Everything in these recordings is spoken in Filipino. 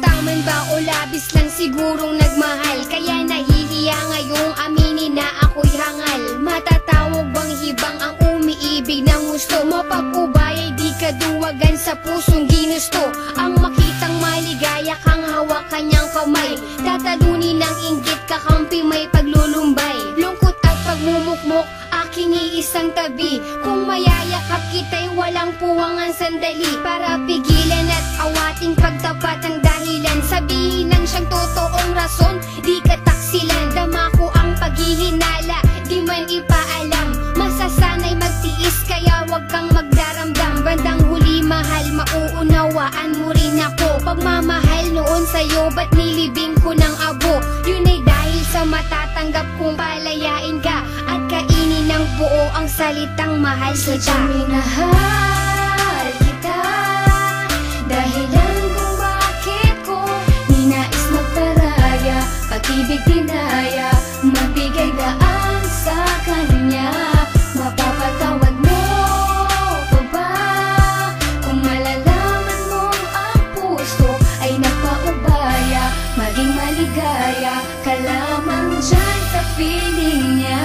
Taman ba o labis lang sigurong nagmahal, kaya nahihiya ngayong aminin na ako'y hangal. Matatawag bang hibang ang umiibig ng gusto mo? Pag-ubay ay di kaduwagan sa pusong ginusto. Ang makitang maligaya kang hawak kanyang kamay, tatalunin ng inggit kakampi may paglulumbay. Lungkot at pagmumukmok aking iisang tabi, kung mayayakap kita'y walang puwangan sandali. Para pigilan at awating pagtapat ang dahilan, sabihin ng siyang totoong rason, di kataksilan. Dama ko ang paghihinala, di man ipaalam, masasanay magtiis kaya wag kang magdaramdam. Bandang huli mahal, mauunawaan mo rin ako. Pagmamahal noon sa'yo, ba't nilibing ko ng abo? Yun ay dahil sa matatanggap kong palayain ka at kainin ng buo ang salitang mahal kita. Sadyang minahal kita, dahilan kung bakit ko ninais magparaya, pag-ibig dinaya, magbigay daan sa kanya. Mapapatawad mo pa ba kung malalaman mong ang puso ay nagpaubaya? Maging maligaya ka lamang dyan sa piling niya.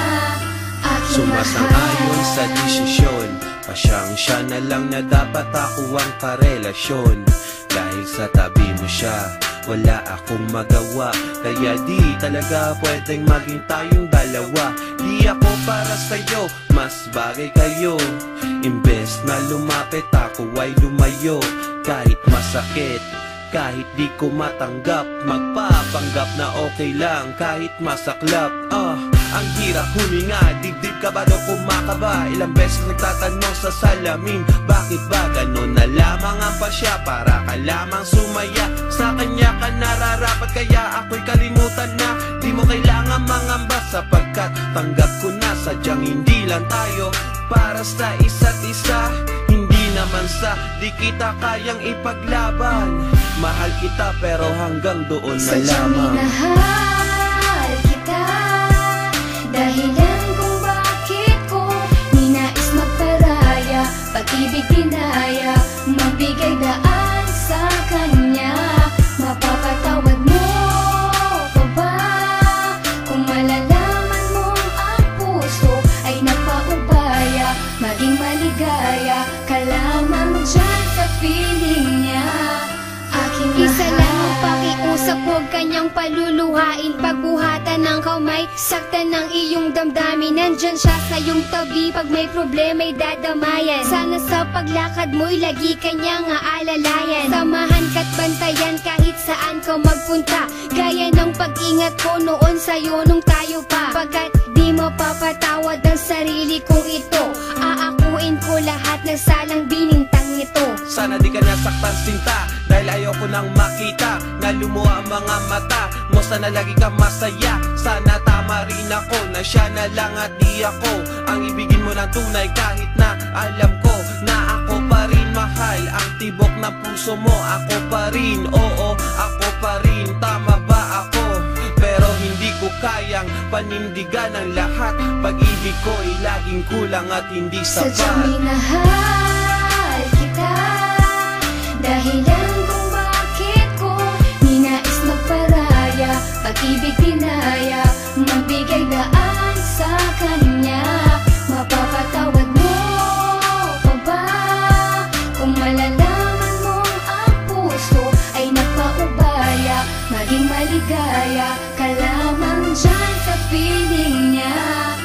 Sumasang-ayon sa desisyon, pasyang-siya na lang na dapat ako ang karelasyon. Dahil sa tabi mo siya, wala akong magawa, kaya di talaga pwedeng maging tayong dalawa. Di ako para sa'yo, mas bagay kayo. Imbes na lumapit ako ay lumayo. Kahit masakit, kahit di ko matanggap, magpapanggap na okay lang kahit masaklap. Ang hirap huminga, dibdib ka ba daw kumakaba? Ilang beses nagtatanong sa salamin, bakit ba ganon na lamang ang pasya? Para ka lamang sumaya, sa kanya ka nararapat, kaya ako'y kalimutan na. Di mo kailangan mangamba sapagkat tanggap ko na, sadyang hindi lang tayo para sa isa't isa. Hindi naman sa di kita kayang ipaglaban. Mahal kita pero hanggang doon na Sadyang lamang. minahal kita, dahilan kung bakit ko ninais magparaya, pag-ibig dinaya, magbigay daan sa kanya. Mapapatawad mo pa ba kung malalaman mong ang puso ay nagpaubaya? Maging maligaya ka lamang dyan sa piling niya. Isa lang ang pakiusap, huwag kanyang paluluhain. Pagbuhatan ng kamay, saktan ng iyong damdamin. Nandyan siya sa iyong tabi, pag may problema'y dadamayan. Sana sa paglakad mo'y lagi kanyang aalalayan. Samahan ka't bantayan kahit saan ka magpunta, gaya ng pag-ingat ko noon sa'yo nung tayo pa. Pagkat di mapapatawad ang sarili kong ito, aakuin ko lahat ng salang binintang nito. Sana di ka nasaktan sinta, dahil ayoko nang makita na lumuha ang mga mata mo. Sana lagi ka masaya, sana tama rin ako na siya na lang at di ako ang ibigin mo ng tunay. Kahit na alam ko na ako pa rin mahal, ang tibok ng puso mo ako pa rin. Oo, ako pa rin, tama ba ako? Pero hindi ko kayang panindigan ang lahat. Pag-ibig ko ay laging kulang at hindi Sadyang sapat. minahal kita, dahilan kung bakit ko ninais magparaya, pag-ibig dinaya, magbigay daan sa kanya. Mapapatawad mo pa ba kung malalaman mong ang puso ay nagpaubaya? Maging maligaya ka lamang dyan sa piling niya.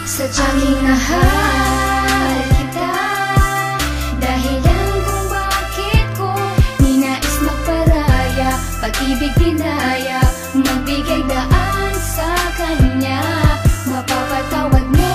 Sadyang minahal kita, dahilan kung bakit ko ninais magparaya, pag-ibig dinaya, magbigay daan sa kanya. Mapapatawad mo